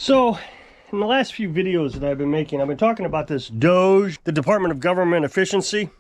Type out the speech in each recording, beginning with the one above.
So, in the last few videos that I've been making, I've been talking about this DOGE, the Department of Government Efficiency.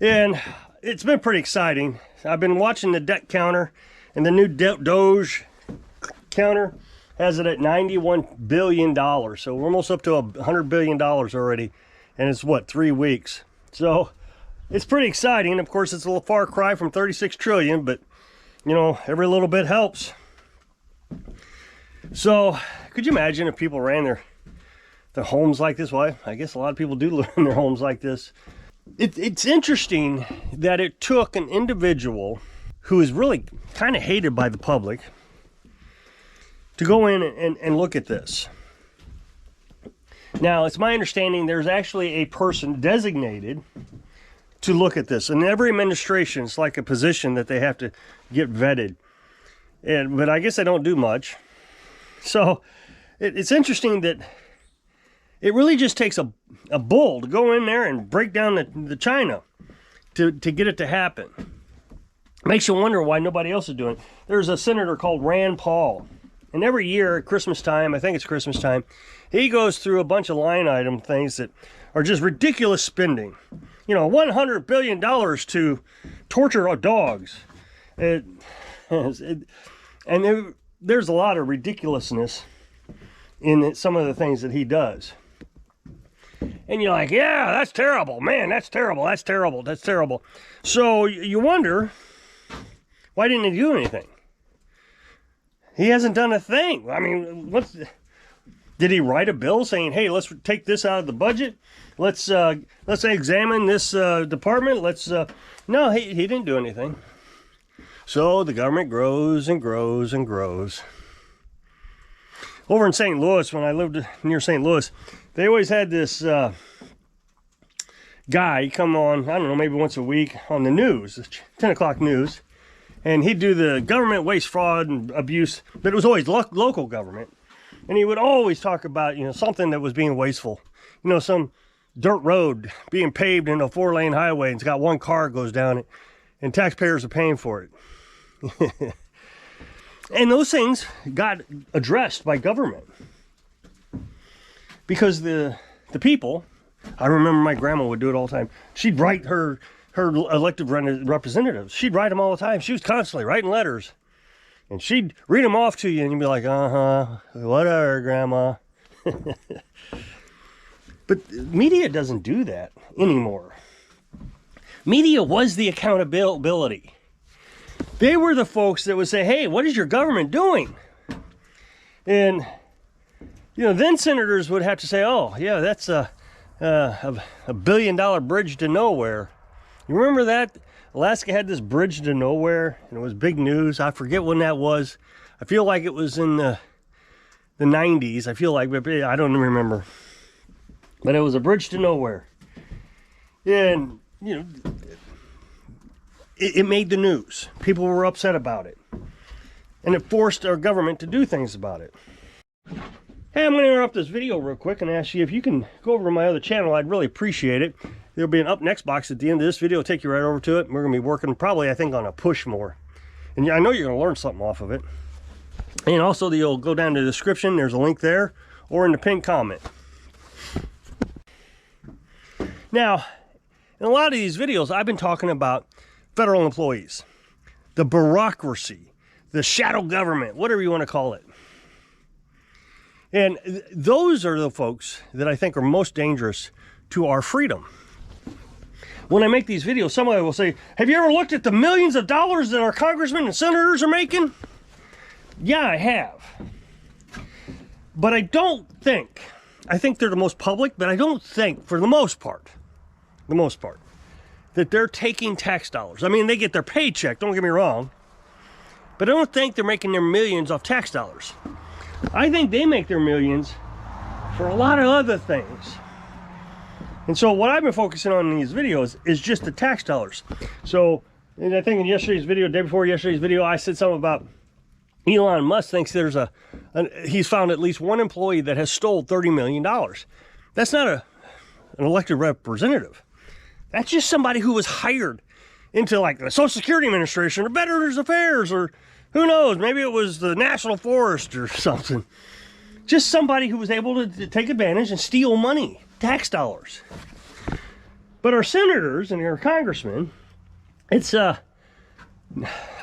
And it's been pretty exciting. I've been watching the debt counter, and the new DOGE counter has it at $91 billion. So we're almost up to $100 billion already. And it's what, 3 weeks? So it's pretty exciting. Of course, it's a little far cry from 36 trillion, but you know, every little bit helps. So could you imagine if people ran their homes like this? Well, I guess a lot of people do live in their homes like this. It's interesting that it took an individual who is really kind of hated by the public to go in and look at this. Now, it's my understanding there's actually a person designated to look at this. In every administration, it's like a position that they have to get vetted. But I guess they don't do much. So it's interesting that it really just takes a bull to go in there and break down the China to get it to happen. Makes you wonder why nobody else is doing it. There's a senator called Rand Paul. And every year at Christmas time, I think it's Christmas time, he goes through a bunch of line item things that are just ridiculous spending. You know, $100 billion to torture dogs. There's a lot of ridiculousness in some of the things that he does. And you're like, yeah, that's terrible. Man, that's terrible. That's terrible. That's terrible. So you wonder, why didn't he do anything? He hasn't done a thing. I mean, did he write a bill saying, hey, let's take this out of the budget? Let's examine this department. No, he didn't do anything. So the government grows and grows and grows. Over in St. Louis, when I lived near St. Louis, they always had this guy come on, I don't know, maybe once a week on the news, 10 o'clock news. And he'd do the government waste, fraud, and abuse, but it was always local government. And he would always talk about, you know, something that was being wasteful. You know, some dirt road being paved in a 4-lane highway and it's got one car goes down it, and taxpayers are paying for it. And those things got addressed by government. Because the people, I remember my grandma would do it all the time. She'd write her elected representatives. She'd write them all the time. She was constantly writing letters. And she'd read them off to you and you'd be like, uh-huh, whatever, Grandma. But media doesn't do that anymore. Media was the accountability. They were the folks that would say, hey, what is your government doing? And, you know, then senators would have to say, oh, yeah, that's a $1 billion bridge to nowhere. You remember that? Alaska had this bridge to nowhere, and it was big news. I forget when that was. I feel like it was in the 90s. I feel like, but I don't remember. But it was a bridge to nowhere. And, you know, it made the news. People were upset about it. And it forced our government to do things about it. Hey, I'm going to interrupt this video real quick and ask you if you can go over to my other channel. I'd really appreciate it. There'll be an up next box at the end of this video. It'll take you right over to it. We're going to be working probably, I think, on a push more. And I know you're going to learn something off of it. And also, you'll go down to the description. There's a link there, or in the pinned comment. Now, in a lot of these videos, I've been talking about federal employees, the bureaucracy, the shadow government, whatever you want to call it. And those are the folks that I think are most dangerous to our freedom. When I make these videos, somebody will say, have you ever looked at the millions of dollars that our congressmen and senators are making? Yeah, I have. But I think they're the most public, but I don't think, for the most part, that they're taking tax dollars. I mean, they get their paycheck, don't get me wrong, but I don't think they're making their millions off tax dollars. I think they make their millions for a lot of other things. And so what I've been focusing on in these videos is just the tax dollars. So, and I think in yesterday's video, day before yesterday's video, I said something about Elon Musk thinks there's he's found at least one employee that has stole $30 million. That's not an elected representative. That's just somebody who was hired into like the Social Security Administration or Veterans Affairs or who knows, maybe it was the National Forest or something. Just somebody who was able to take advantage and steal money, tax dollars. But our senators and our congressmen, it's, I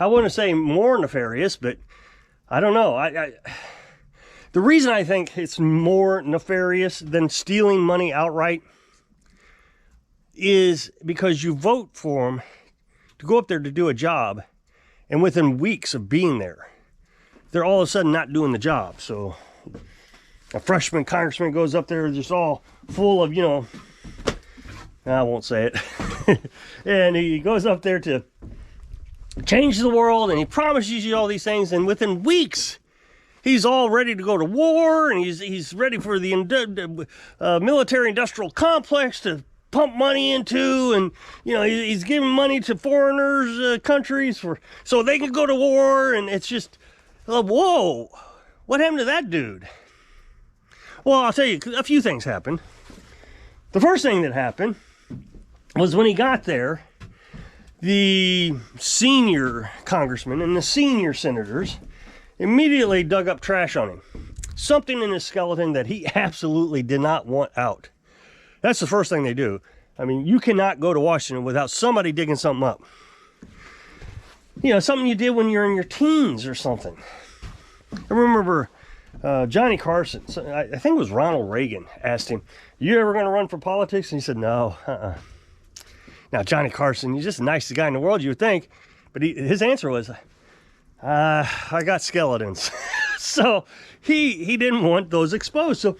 wouldn't say more nefarious, but I don't know. The reason I think it's more nefarious than stealing money outright is because you vote for them to go up there to do a job, and within weeks of being there, they're all of a sudden not doing the job. So a freshman congressman goes up there just all full of, you know, I won't say it, and he goes up there to change the world, and he promises you all these things, and within weeks, he's all ready to go to war, and he's ready for the military-industrial complex to pump money into, and you know he's giving money to foreigners, countries so they can go to war, and it's just, whoa, what happened to that dude? Well, I'll tell you, a few things happened. The first thing that happened was when he got there, the senior congressman and the senior senators immediately dug up trash on him. Something in his skeleton that he absolutely did not want out. That's the first thing they do. I mean, you cannot go to Washington without somebody digging something up. You know, something you did when you're in your teens or something. I remember Johnny Carson, I think it was Ronald Reagan, asked him, "You ever going to run for politics?" And he said, "No, Now, Johnny Carson, he's just the nicest guy in the world, you would think. But his answer was, I got skeletons. So he didn't want those exposed. So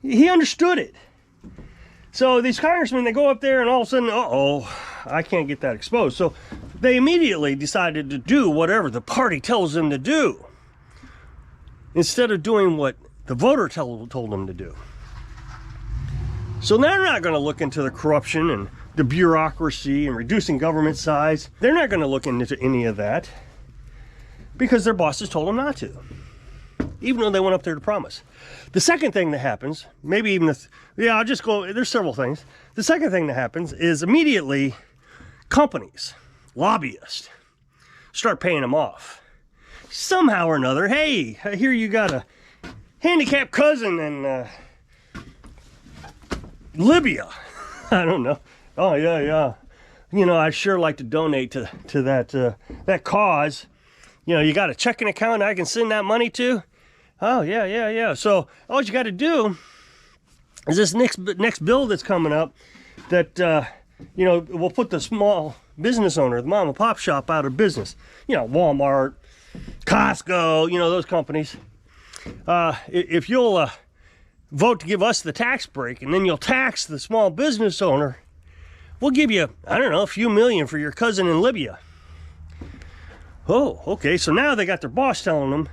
he understood it. So these congressmen, they go up there and all of a sudden, I can't get that exposed. So they immediately decided to do whatever the party tells them to do, instead of doing what the voter told them to do. So they're not going to look into the corruption and the bureaucracy and reducing government size. They're not going to look into any of that because their bosses told them not to, even though they went up there to promise. The second thing that happens, maybe even I'll just go, there's several things. The second thing that happens is immediately companies, lobbyists, start paying them off. Somehow or another, hey, I hear you got a handicapped cousin in Libya. I don't know. Oh, yeah. You know, I'd sure like to donate to that cause. You know, you got a checking account I can send that money to? Oh, yeah. So all you got to do is this next bill that's coming up that, you know, will put the small business owner, the mom and pop shop, out of business. You know, Walmart, Costco, you know, those companies. If you'll vote to give us the tax break, and then you'll tax the small business owner, we'll give you, I don't know, a few million for your cousin in Libya. Oh, okay, so now they got their boss telling them,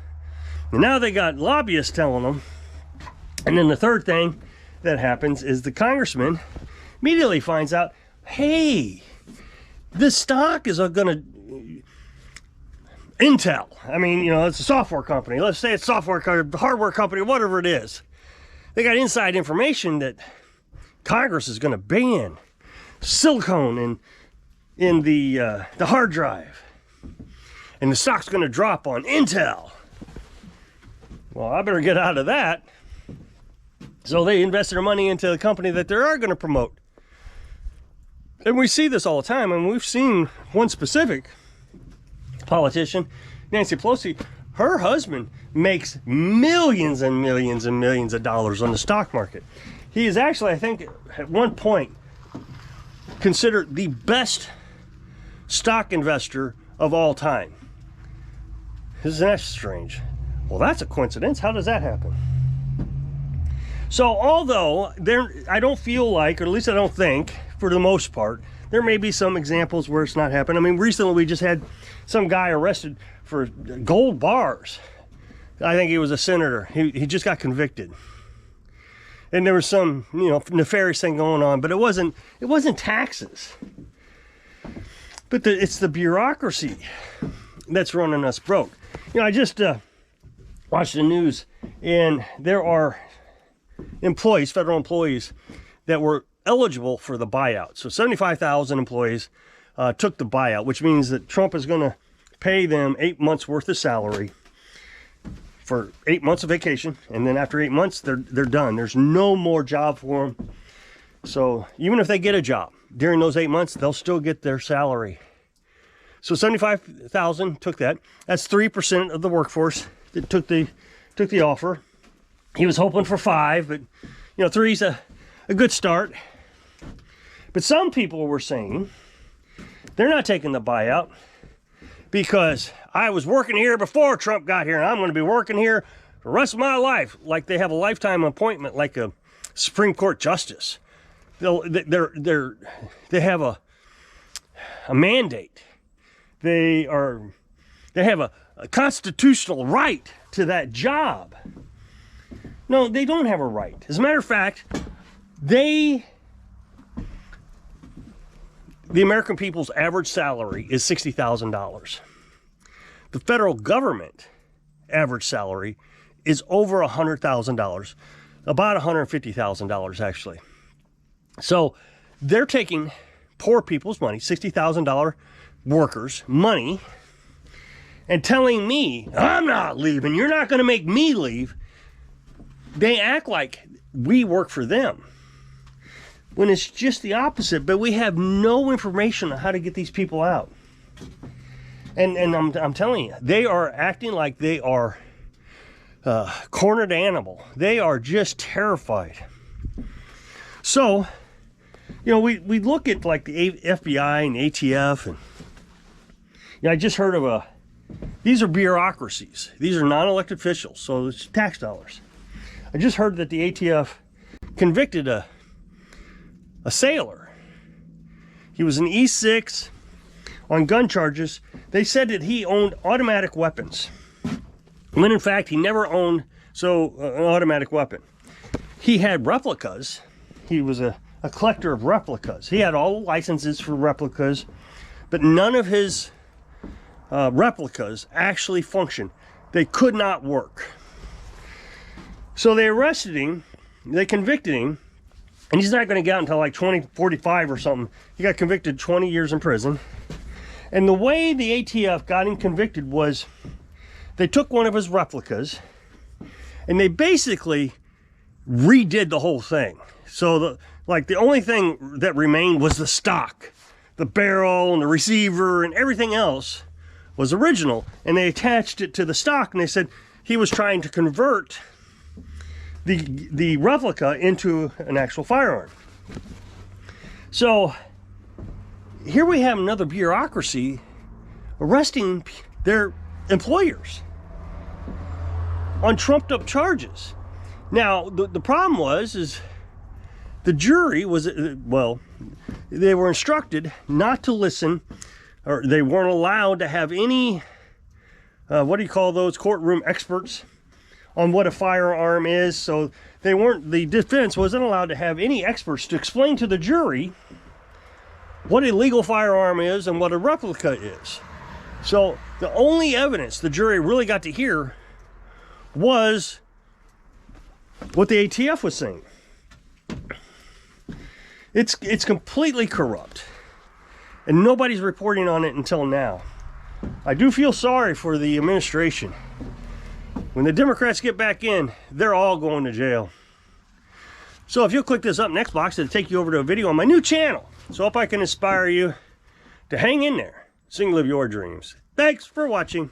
and now they got lobbyists telling them. And then the third thing that happens is the congressman immediately finds out, hey, this stock is gonna, Intel, I mean, you know, it's a software company. Let's say it's software company, hardware company, whatever it is. They got inside information that Congress is going to ban silicone in the hard drive, and the stock's going to drop on Intel. Well, I better get out of that. So they invested their money into the company that they are going to promote. And we see this all the time, and we've seen one specific politician, Nancy Pelosi. Her husband makes millions and millions and millions of dollars on the stock market. He is actually, I think, at one point considered the best stock investor of all time. Isn't that strange? Well, that's a coincidence. How does that happen? So although I don't feel like, or at least I don't think, for the most part, there may be some examples where it's not happened. I mean, recently we just had some guy arrested for gold bars. I think he was a senator. He just got convicted. And there was some, you know, nefarious thing going on, but it wasn't taxes. But it's the bureaucracy that's running us broke. You know, I just watched the news, and there are employees, federal employees, that were eligible for the buyout. So 75,000 employees took the buyout, which means that Trump is going to pay them 8 months worth of salary for 8 months of vacation, and then after 8 months, they're done. There's no more job for them. So even if they get a job during those 8 months, they'll still get their salary. So 75,000 took that. That's 3% of the workforce that took the offer. He was hoping for 5, but you know, 3's a good start. But some people were saying they're not taking the buyout because I was working here before Trump got here, and I'm going to be working here the rest of my life. Like they have a lifetime appointment, like a Supreme Court justice. They have a mandate. They have a constitutional right to that job. No, they don't have a right. As a matter of fact, the American people's average salary is $60,000. The federal government average salary is over $100,000, about $150,000 actually. So they're taking poor people's money, $60,000 workers' money, and telling me, I'm not leaving, you're not going to make me leave. They act like we work for them, when it's just the opposite. But we have no information on how to get these people out. And I'm telling you, they are acting like they are cornered animal. They are just terrified. So, you know, we look at like the FBI and ATF, and you know, I just heard of these are bureaucracies. These are non-elected officials, so it's tax dollars. I just heard that the ATF convicted a sailor. He was an E6 on gun charges. They said that he owned automatic weapons, when in fact he never owned an automatic weapon. He had replicas. He was a collector of replicas. He had all the licenses for replicas, but none of his replicas actually functioned. They could not work. So they arrested him, they convicted him, and he's not going to get out until like 2045 or something. He got convicted 20 years in prison. And the way the ATF got him convicted was they took one of his replicas and they basically redid the whole thing. So the only thing that remained was the stock, the barrel and the receiver and everything else was original. And they attached it to the stock, and they said he was trying to convert the replica into an actual firearm. So here we have another bureaucracy arresting their employers on trumped up charges. Now the problem is the jury was, well, they were instructed not to listen, or they weren't allowed to have any what do you call those, courtroom experts on what a firearm is. So the defense wasn't allowed to have any experts to explain to the jury what a legal firearm is and what a replica is. So the only evidence the jury really got to hear was what the ATF was saying. It's completely corrupt, and nobody's reporting on it until now. I do feel sorry for the administration. When the Democrats get back in, they're all going to jail. So if you'll click this up next box, it'll take you over to a video on my new channel. So I hope I can inspire you to hang in there so you can live your dreams. Thanks for watching.